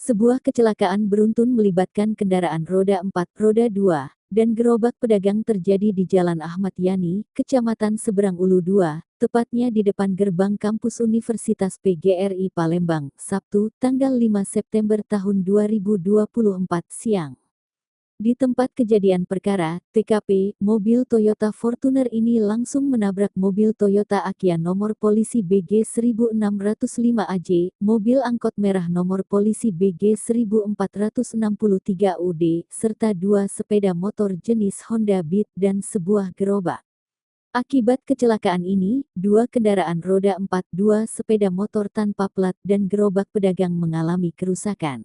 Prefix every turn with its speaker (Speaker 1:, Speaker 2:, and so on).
Speaker 1: Sebuah kecelakaan beruntun melibatkan kendaraan roda 4, roda 2, dan gerobak pedagang terjadi di Jalan Ahmad Yani, Kecamatan Seberang Ulu 2, tepatnya di depan gerbang kampus Universitas PGRI Palembang, Sabtu, tanggal 5 September tahun 2024 siang. Di tempat kejadian perkara, TKP, mobil Toyota Fortuner ini langsung menabrak mobil Toyota Agya nomor polisi BG 1605 AJ, mobil angkot merah nomor polisi BG 1463 UD, serta dua sepeda motor jenis Honda Beat dan sebuah gerobak. Akibat kecelakaan ini, dua kendaraan roda 4, dua sepeda motor tanpa plat dan gerobak pedagang mengalami kerusakan.